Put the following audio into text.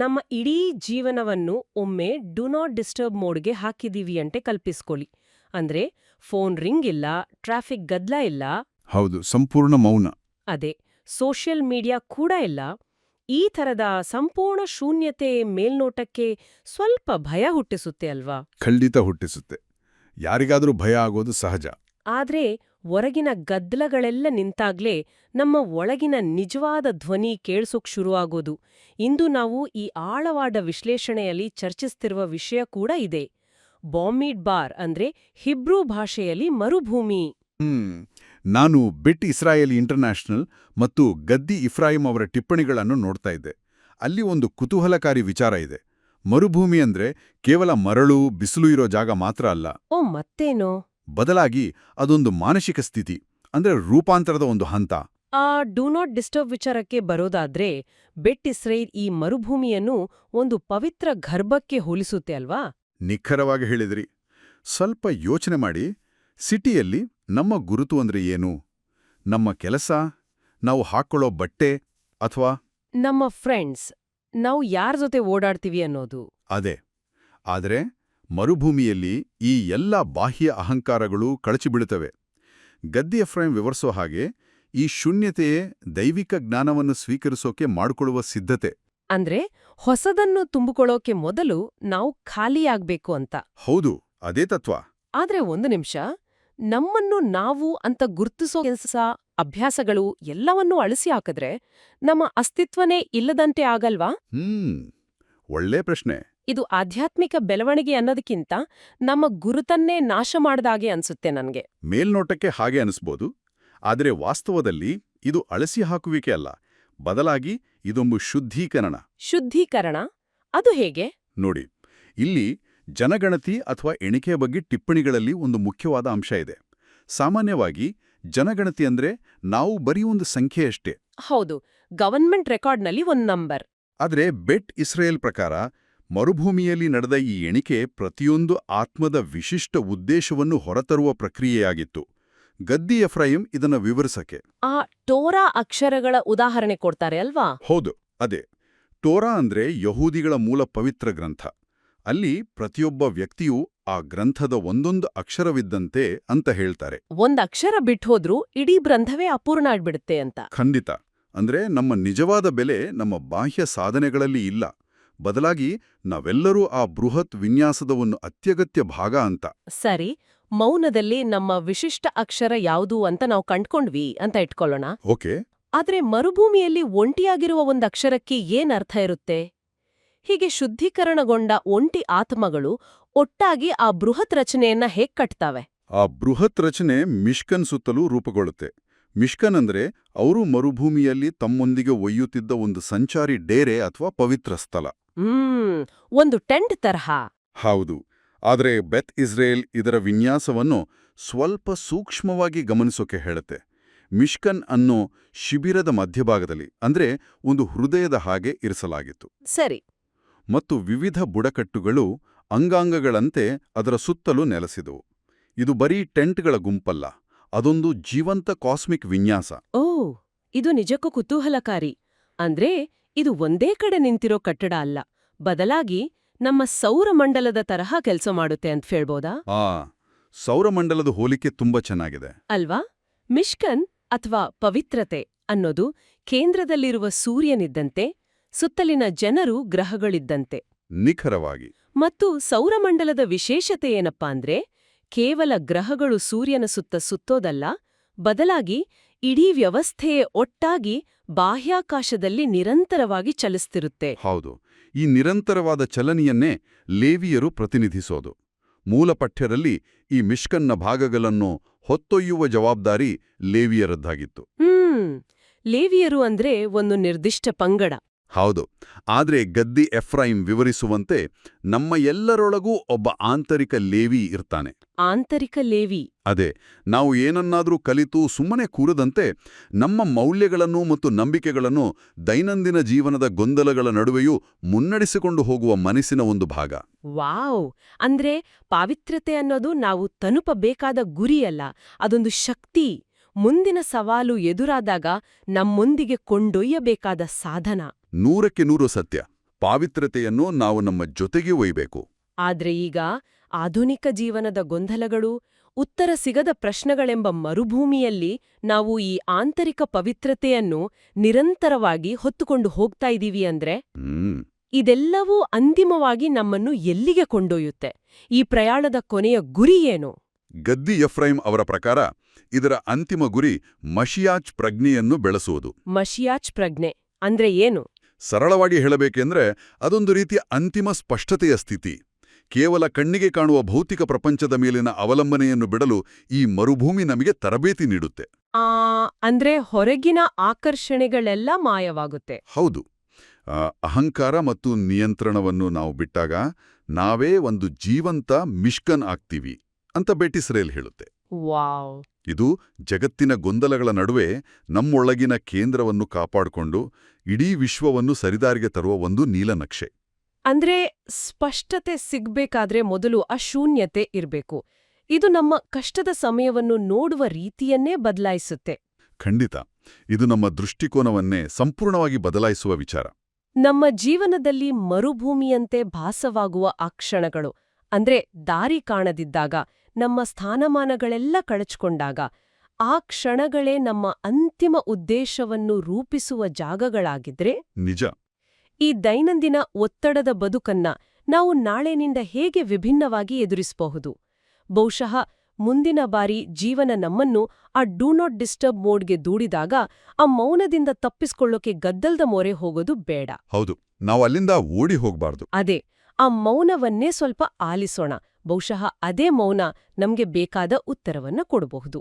ನಮ್ಮ ಇಡೀ ಜೀವನವನ್ನು ಒಮ್ಮೆ ಡು ನಾಟ್ ಡಿಸ್ಟರ್ಬ್ ಮೋಡ್ಗೆ ಹಾಕಿದೀವಿ ಅಂತೆ ಕಲ್ಪಿಸ್ಕೊಳ್ಳಿ. ಅಂದ್ರೆ ಫೋನ್ ರಿಂಗ್ ಇಲ್ಲ, ಟ್ರಾಫಿಕ್ ಗದ್ದಲ ಇಲ್ಲ. ಹೌದು, ಸಂಪೂರ್ಣ ಮೌನ. ಅದೇ, ಸೋಷಿಯಲ್ ಮೀಡಿಯಾ ಕೂಡ ಇಲ್ಲ. ಈ ಥರದ ಸಂಪೂರ್ಣ ಶೂನ್ಯತೆ ಮೇಲ್ನೋಟಕ್ಕೆ ಸ್ವಲ್ಪ ಭಯ ಹುಟ್ಟಿಸುತ್ತೆ ಅಲ್ವಾ? ಖಂಡಿತ ಹುಟ್ಟಿಸುತ್ತೆ. ಯಾರಿಗಾದ್ರೂ ಭಯ ಆಗೋದು ಸಹಜ. ಆದ್ರೆ ಹೊರಗಿನ ಗದ್ದಲಗಳೆಲ್ಲ ನಿಂತಾಗ್ಲೇ ನಮ್ಮ ಒಳಗಿನ ನಿಜವಾದ ಧ್ವನಿ ಕೇಳ್ಸೋಕ್ ಶುರುವಾಗೋದು. ಇಂದು ನಾವು ಈ ಆಳವಾದ ವಿಶ್ಲೇಷಣೆಯಲ್ಲಿ ಚರ್ಚಿಸ್ತಿರುವ ವಿಷಯ ಕೂಡ ಇದೆ. ಬಾಮಿಡ್ ಬಾರ್ ಅಂದ್ರೆ ಹಿಬ್ರೂ ಭಾಷೆಯಲ್ಲಿ ಮರುಭೂಮಿ. ನಾನು ಬಿಟ್ ಇಸ್ರಾಯೇಲಿ ಇಂಟರ್ನ್ಯಾಷನಲ್ ಮತ್ತು ಗದ್ದಿ ಇಫ್ರಾಯಿಂ ಅವರ ಟಿಪ್ಪಣಿಗಳನ್ನು ನೋಡ್ತಾ ಇದ್ದೆ. ಅಲ್ಲಿ ಒಂದು ಕುತೂಹಲಕಾರಿ ವಿಚಾರ ಇದೆ. ಮರುಭೂಮಿ ಅಂದ್ರೆ ಕೇವಲ ಮರಳು, ಬಿಸಿಲು ಇರೋ ಜಾಗ ಮಾತ್ರ ಅಲ್ಲ. ಓ, ಮತ್ತೇನೋ? ಬದಲಾಗಿ ಅದೊಂದು ಮಾನಸಿಕ ಸ್ಥಿತಿ, ಅಂದ್ರೆ ರೂಪಾಂತರದ ಒಂದು ಹಂತ. ಆ ಡು ನಾಟ್ ಡಿಸ್ಟರ್ಬ್ ವಿಚಾರಕ್ಕೆ ಬರೋದಾದ್ರೆ, ಬೆಟ್ ಇಸ್ರೇಲ್ ಈ ಮರುಭೂಮಿಯನ್ನು ಒಂದು ಪವಿತ್ರ ಗರ್ಭಕ್ಕೆ ಹೋಲಿಸುತ್ತೆ ಅಲ್ವಾ? ನಿಖರವಾಗಿ ಹೇಳಿದ್ರಿ. ಸ್ವಲ್ಪ ಯೋಚನೆ ಮಾಡಿ, ಸಿಟಿಯಲ್ಲಿ ನಮ್ಮ ಗುರುತು ಅಂದ್ರೆ ಏನು? ನಮ್ಮ ಕೆಲಸ, ನಾವು ಹಾಕ್ಕೊಳ್ಳೋ ಬಟ್ಟೆ, ಅಥವಾ ನಮ್ಮ ಫ್ರೆಂಡ್ಸ್, ನಾವು ಯಾರ ಜೊತೆ ಓಡಾಡ್ತೀವಿ ಅನ್ನೋದು. ಅದೇ. ಆದರೆ ಮರುಭೂಮಿಯಲ್ಲಿ ಈ ಎಲ್ಲ ಬಾಹ್ಯ ಅಹಂಕಾರಗಳು ಕಳಚಿಬೀಳುತ್ತವೆ. ಗದ್ದಿ ಎಫ್ರಾಯಿಂ ವಿವರಿಸೋ ಹಾಗೆ ಈ ಶೂನ್ಯತೆಯೇ ದೈವಿಕ ಜ್ಞಾನವನ್ನು ಸ್ವೀಕರಿಸೋಕೆ ಮಾಡಿಕೊಳ್ಳುವ ಸಿದ್ಧತೆ. ಅಂದ್ರೆ ಹೊಸದನ್ನು ತುಂಬಿಕೊಳ್ಳೋಕೆ ಮೊದಲು ನಾವು ಖಾಲಿಯಾಗ್ಬೇಕು ಅಂತ. ಹೌದು, ಅದೇ ತತ್ವ. ಆದ್ರೆ ಒಂದು ನಿಮಿಷ, ನಮ್ಮನ್ನು ನಾವು ಅಂತ ಗುರ್ತಿಸೋ ಕೆಲಸ, ಅಭ್ಯಾಸಗಳು ಎಲ್ಲವನ್ನೂ ಅಳಿಸಿ ಹಾಕಿದ್ರೆ ನಮ್ಮ ಅಸ್ತಿತ್ವನೇ ಇಲ್ಲದಂತೆ ಆಗಲ್ವಾ? ಒಳ್ಳೆ ಪ್ರಶ್ನೆ. ಇದು ಆಧ್ಯಾತ್ಮಿಕ ಬೆಳವಣಿಗೆ ಅನ್ನೋದಕ್ಕಿಂತ ನಮ್ಮ ಗುರುತನ್ನೇ ನಾಶ ಮಾಡ್ದಾಗೆ ಅನ್ಸುತ್ತೆ ನನ್ಗೆ. ಮೇಲ್ನೋಟಕ್ಕೆ ಹಾಗೆ ಅನಿಸ್ಬೋದು. ಆದರೆ ವಾಸ್ತವದಲ್ಲಿ ಇದು ಅಳಿಸಿ ಹಾಕುವಿಕೆ ಅಲ್ಲ, ಬದಲಾಗಿ ಇದೊಂದು ಶುದ್ಧೀಕರಣ. ಶುದ್ಧೀಕರಣ? ಅದು ಹೇಗೆ? ನೋಡಿ, ಇಲ್ಲಿ ಜನಗಣತಿ ಅಥವಾ ಎಣಿಕೆಯ ಬಗ್ಗೆ ಟಿಪ್ಪಣಿಗಳಲ್ಲಿ ಒಂದು ಮುಖ್ಯವಾದ ಅಂಶ ಇದೆ. ಸಾಮಾನ್ಯವಾಗಿ ಜನಗಣತಿ ಅಂದ್ರೆ ನಾವು ಬರೀ ಒಂದು ಸಂಖ್ಯೆಯಷ್ಟೇ. ಹೌದು, ಗವರ್ನ್ಮೆಂಟ್ ರೆಕಾರ್ಡ್ನಲ್ಲಿ ಒಂದು ನಂಬರ್. ಆದರೆ ಬೆಟ್ ಇಸ್ರೇಲ್ ಪ್ರಕಾರ ಮರುಭೂಮಿಯಲ್ಲಿ ನಡೆದ ಈ ಎಣಿಕೆ ಪ್ರತಿಯೊಂದು ಆತ್ಮದ ವಿಶಿಷ್ಟ ಉದ್ದೇಶವನ್ನು ಹೊರತರುವ ಪ್ರಕ್ರಿಯೆಯಾಗಿತ್ತು. ಗದ್ದಿ ಎಫ್ರಾಯಿಂ ಇದನ್ನ ವಿವರಿಸಕ್ಕೆ ಆ ಟೋರಾ ಅಕ್ಷರಗಳ ಉದಾಹರಣೆ ಕೊಡ್ತಾರೆ ಅಲ್ವಾ? ಹೌದು, ಅದೇ. ಟೋರಾ ಅಂದ್ರೆ ಯಹೂದಿಗಳ ಮೂಲ ಪವಿತ್ರ ಗ್ರಂಥ. ಅಲ್ಲಿ ಪ್ರತಿಯೊಬ್ಬ ವ್ಯಕ್ತಿಯೂ ಆ ಗ್ರಂಥದ ಒಂದೊಂದು ಅಕ್ಷರವಿದ್ದಂತೆ ಅಂತ ಹೇಳ್ತಾರೆ. ಒಂದ್ ಅಕ್ಷರ ಬಿಟ್ಟೋದ್ರೂ ಇಡೀ ಗ್ರಂಥವೇ ಅಪೂರ್ಣ ಆಗ್ಬಿಡುತ್ತೆ ಅಂತ. ಖಂಡಿತ. ಅಂದ್ರೆ ನಮ್ಮ ನಿಜವಾದ ಬೆಲೆ ನಮ್ಮ ಬಾಹ್ಯ ಸಾಧನೆಗಳಲ್ಲಿ ಇಲ್ಲ, ಬದಲಾಗಿ ನಾವೆಲ್ಲರೂ ಆ ಬೃಹತ್ ವಿನ್ಯಾಸದ ಒಂದು ಅತ್ಯಗತ್ಯ ಭಾಗ ಅಂತ. ಸರಿ, ಮೌನದಲ್ಲಿ ನಮ್ಮ ವಿಶಿಷ್ಟ ಅಕ್ಷರ ಯಾವುದು ಅಂತ ನಾವು ಕಂಡ್ಕೊಂಡ್ವಿ ಅಂತ ಇಟ್ಕೊಳ್ಳೋಣ. ಓಕೆ. ಆದ್ರೆ ಮರುಭೂಮಿಯಲ್ಲಿ ಒಂಟಿಯಾಗಿರುವ ಒಂದು ಅಕ್ಷರಕ್ಕೆ ಏನ್ ಅರ್ಥ ಇರುತ್ತೆ? ಹೀಗೆ ಶುದ್ಧೀಕರಣಗೊಂಡ ಒಂಟಿ ಆತ್ಮಗಳು ಒಟ್ಟಾಗಿ ಆ ಬೃಹತ್ ರಚನೆಯನ್ನ ಹೇಗ್ ಕಟ್ತಾವೆ? ಆ ಬೃಹತ್ ರಚನೆ ಮಿಷ್ಕನ್ ಸುತ್ತಲೂ ರೂಪುಗೊಳ್ಳುತ್ತೆ. ಮಿಷ್ಕನ್ ಅಂದ್ರೆ ಅವರು ಮರುಭೂಮಿಯಲ್ಲಿ ತಮ್ಮೊಂದಿಗೆ ಒಯ್ಯುತ್ತಿದ್ದ ಒಂದು ಸಂಚಾರಿ ಡೇರೆ ಅಥವಾ ಪವಿತ್ರ ಸ್ಥಳ. ಒಂದು ಟೆಂಟ್ ತರಹ. ಹೌದು. ಆದರೆ ಬೆತ್ ಇಸ್ರೇಲ್ ಇದರ ವಿನ್ಯಾಸವನ್ನು ಸ್ವಲ್ಪ ಸೂಕ್ಷ್ಮವಾಗಿ ಗಮನಿಸೋಕೆ ಹೇಳುತ್ತೆ. ಮಿಷ್ಕನ್ ಅನ್ನೋ ಶಿಬಿರದ ಮಧ್ಯಭಾಗದಲ್ಲಿ, ಅಂದ್ರೆ ಒಂದು ಹೃದಯದ ಹಾಗೆ ಇರಿಸಲಾಗಿತ್ತು. ಸರಿ. ಮತ್ತು ವಿವಿಧ ಬುಡಕಟ್ಟುಗಳು ಅಂಗಾಂಗಗಳಂತೆ ಅದರ ಸುತ್ತಲೂ ನೆಲೆಸಿದವು. ಇದು ಬರೀ ಟೆಂಟ್ಗಳ ಗುಂಪಲ್ಲ, ಅದೊಂದು ಜೀವಂತ ಕಾಸ್ಮಿಕ್ ವಿನ್ಯಾಸ. ಓ, ಇದು ನಿಜಕ್ಕೂ ಕುತೂಹಲಕಾರಿ. ಅಂದ್ರೆ ಇದು ಒಂದೇ ಕಡೆ ನಿಂತಿರೋ ಕಟ್ಟಡ ಅಲ್ಲ, ಬದಲಾಗಿ ನಮ್ಮ ಸೌರಮಂಡಲದ ತರಹ ಕೆಲಸ ಮಾಡುತ್ತೆ ಅಂತ ಹೇಳ್ಬೋದಾ? ಸೌರಮಂಡಲದ ಹೋಲಿಕೆ ತುಂಬಾ ಚೆನ್ನಾಗಿದೆ ಅಲ್ವಾ? ಮಿಷ್ಕನ್ ಅಥವಾ ಪವಿತ್ರತೆ ಅನ್ನೋದು ಕೇಂದ್ರದಲ್ಲಿರುವ ಸೂರ್ಯನಿದ್ದಂತೆ, ಸುತ್ತಲಿನ ಜನರು ಗ್ರಹಗಳಿದ್ದಂತೆ. ನಿಖರವಾಗಿ. ಮತ್ತು ಸೌರಮಂಡಲದ ವಿಶೇಷತೆ ಏನಪ್ಪಾ ಅಂದ್ರೆ, ಕೇವಲ ಗ್ರಹಗಳು ಸೂರ್ಯನ ಸುತ್ತ ಸುತ್ತೋದಲ್ಲ, ಬದಲಾಗಿ ಇಡೀ ವ್ಯವಸ್ಥೆಯೇ ಒಟ್ಟಾಗಿ ಬಾಹ್ಯಾಕಾಶದಲ್ಲಿ ನಿರಂತರವಾಗಿ ಚಲಿಸ್ತಿರುತ್ತೆ. ಹೌದು. ಈ ನಿರಂತರವಾದ ಚಲನೆಯನ್ನೇ ಲೇವಿಯರು ಪ್ರತಿನಿಧಿಸೋದು. ಮೂಲ ಪಠ್ಯದಲ್ಲಿ ಈ ಮಿಷ್ಕನ್ನ ಭಾಗಗಳನ್ನು ಹೊತ್ತೊಯ್ಯುವ ಜವಾಬ್ದಾರಿ ಲೇವಿಯರದ್ದಾಗಿತ್ತು. ಲೇವಿಯರು ಅಂದ್ರೆ ಒಂದು ನಿರ್ದಿಷ್ಟ ಪಂಗಡ. ಹೌದು. ಆದ್ರೆ ಗದ್ದಿ ಎಫ್ರಾಯಿಂ ವಿವರಿಸುವಂತೆ ನಮ್ಮ ಎಲ್ಲರೊಳಗೂ ಒಬ್ಬ ಆಂತರಿಕ ಲೇವಿ ಇರ್ತಾನೆ. ಆಂತರಿಕ ಲೇವಿ? ಅದೇ, ನಾವು ಏನನ್ನಾದ್ರೂ ಕಲಿತು ಸುಮ್ಮನೆ ಕೂರದಂತೆ ನಮ್ಮ ಮೌಲ್ಯಗಳನ್ನು ಮತ್ತು ನಂಬಿಕೆಗಳನ್ನು ದೈನಂದಿನ ಜೀವನದ ಗೊಂದಲಗಳ ನಡುವೆಯೂ ಮುನ್ನಡೆಸಿಕೊಂಡು ಹೋಗುವ ಮನಸ್ಸಿನ ಒಂದು ಭಾಗ. ವಾವ್! ಅಂದ್ರೆ ಪಾವಿತ್ರ್ಯತೆ ಅನ್ನೋದು ನಾವು ತಲುಪಬೇಕಾದ ಗುರಿಯಲ್ಲ, ಅದೊಂದು ಶಕ್ತಿ. ಮುಂದಿನ ಸವಾಲು ಎದುರಾದಾಗ ನಮ್ಮೊಂದಿಗೆ ಕೊಂಡೊಯ್ಯಬೇಕಾದ ಸಾಧನ. 100ಕ್ಕೆ 100 ಸತ್ಯ. ಪಾವಿತ್ರತೆಯನ್ನು ನಾವು ನಮ್ಮ ಜೊತೆಗೆ ಒಯ್ಯಬೇಕು. ಆದ್ರೆ ಈಗ ಆಧುನಿಕ ಜೀವನದ ಗೊಂದಲಗಳು, ಉತ್ತರ ಸಿಗದ ಪ್ರಶ್ನೆಗಳೆಂಬ ಮರುಭೂಮಿಯಲ್ಲಿ ನಾವು ಈ ಆಂತರಿಕ ಪವಿತ್ರತೆಯನ್ನು ನಿರಂತರವಾಗಿ ಹೊತ್ತುಕೊಂಡು ಹೋಗ್ತಾ ಇದ್ದೀವಿ ಅಂದ್ರೆ ಇದೆಲ್ಲವೂ ಅಂತಿಮವಾಗಿ ನಮ್ಮನ್ನು ಎಲ್ಲಿಗೆ ಕೊಂಡೊಯ್ಯುತ್ತೆ? ಈ ಪ್ರಯಾಣದ ಕೊನೆಯ ಗುರಿ ಏನು? ಗದ್ದಿ ಎಫ್ರೈಮ್ ಅವರ ಪ್ರಕಾರ ಇದರ ಅಂತಿಮ ಗುರಿ ಮಶಿಯಾಚ್ ಪ್ರಜ್ಞೆಯನ್ನು ಬೆಳೆಸುವುದು. ಮಶಿಯಾಚ್ ಪ್ರಜ್ಞೆ ಅಂದ್ರೆ ಏನು? ಸರಳವಾಗಿ ಹೇಳಬೇಕೆಂದ್ರೆ ಅದೊಂದು ರೀತಿಯ ಅಂತಿಮ ಸ್ಪಷ್ಟತೆಯ ಸ್ಥಿತಿ. ಕೇವಲ ಕಣ್ಣಿಗೆ ಕಾಣುವ ಭೌತಿಕ ಪ್ರಪಂಚದ ಮೇಲಿನ ಅವಲಂಬನೆಯನ್ನು ಬಿಡಲು ಈ ಮರುಭೂಮಿ ನಮಗೆ ತರಬೇತಿ ನೀಡುತ್ತೆ. ಅಂದ್ರೆ ಹೊರಗಿನ ಆಕರ್ಷಣೆಗಳೆಲ್ಲ ಮಾಯವಾಗುತ್ತೆ. ಹೌದು. ಅಹಂಕಾರ ಮತ್ತು ನಿಯಂತ್ರಣವನ್ನು ನಾವು ಬಿಟ್ಟಾಗ ನಾವೇ ಒಂದು ಜೀವಂತ ಮಿಷ್ಕನ್ ಆಗ್ತೀವಿ ಅಂತ ಬೆಟಿಸ್ರೇಲ್ ಹೇಳುತ್ತೆ. ವಾವ್! ಇದು ಜಗತ್ತಿನ ಗೊಂದಲಗಳ ನಡುವೆ ನಮ್ಮೊಳಗಿನ ಕೇಂದ್ರವನ್ನು ಕಾಪಾಡಿಕೊಂಡು ಇಡೀ ವಿಶ್ವವನ್ನು ಸರಿದಾರಿಗೆ ತರುವ ಒಂದು ನೀಲನಕ್ಷೆ. ಅಂದ್ರೆ ಸ್ಪಷ್ಟತೆ ಸಿಗ್ಬೇಕಾದ್ರೆ ಮೊದಲು ಆ ಶೂನ್ಯತೆ ಇರ್ಬೇಕು. ಇದು ನಮ್ಮ ಕಷ್ಟದ ಸಮಯವನ್ನು ನೋಡುವ ರೀತಿಯನ್ನೇ ಬದಲಾಯಿಸುತ್ತೆ. ಖಂಡಿತ. ಇದು ನಮ್ಮ ದೃಷ್ಟಿಕೋನವನ್ನೇ ಸಂಪೂರ್ಣವಾಗಿ ಬದಲಾಯಿಸುವ ವಿಚಾರ. ನಮ್ಮ ಜೀವನದಲ್ಲಿ ಮರುಭೂಮಿಯಂತೆ ಭಾಸವಾಗುವ ಆ ಕ್ಷಣಗಳು, ಅಂದ್ರೆ ದಾರಿ ಕಾಣದಿದ್ದಾಗ, ನಮ್ಮ ಸ್ಥಾನಮಾನಗಳೆಲ್ಲ ಕಳಚ್ಕೊಂಡಾಗ, ಆ ಕ್ಷಣಗಳೇ ನಮ್ಮ ಅಂತಿಮ ಉದ್ದೇಶವನ್ನು ರೂಪಿಸುವ ಜಾಗಗಳಾಗಿದ್ರೆ ನಿಜ. ಈ ದೈನಂದಿನ ಒತ್ತಡದ ಬದುಕನ್ನ ನಾವು ನಾಳೆನಿಂದ ಹೇಗೆ ವಿಭಿನ್ನವಾಗಿ ಎದುರಿಸಬಹುದು? ಬಹುಶಃ ಮುಂದಿನ ಬಾರಿ ಜೀವನ ನಮ್ಮನ್ನು ಆ ಡೂ ನಾಟ್ ಡಿಸ್ಟರ್ಬ್ ಮೋಡ್ಗೆ ದೂಡಿದಾಗ ಆ ಮೌನದಿಂದ ತಪ್ಪಿಸ್ಕೊಳ್ಳೋಕೆ ಗದ್ದಲದ ಮೊರೆ ಹೋಗೋದು ಬೇಡ. ಹೌದು, ನಾವು ಅಲ್ಲಿಂದ ಓಡಿ ಹೋಗ್ಬಾರ್ದು. ಅದೇ, ಆ ಮೌನವನ್ನೇ ಸ್ವಲ್ಪ ಆಲಿಸೋಣ. ಬಹುಶಃ ಅದೇ ಮೌನ ನಮ್ಗೆ ಬೇಕಾದ ಉತ್ತರವನ್ನ ಕೊಡಬಹುದು.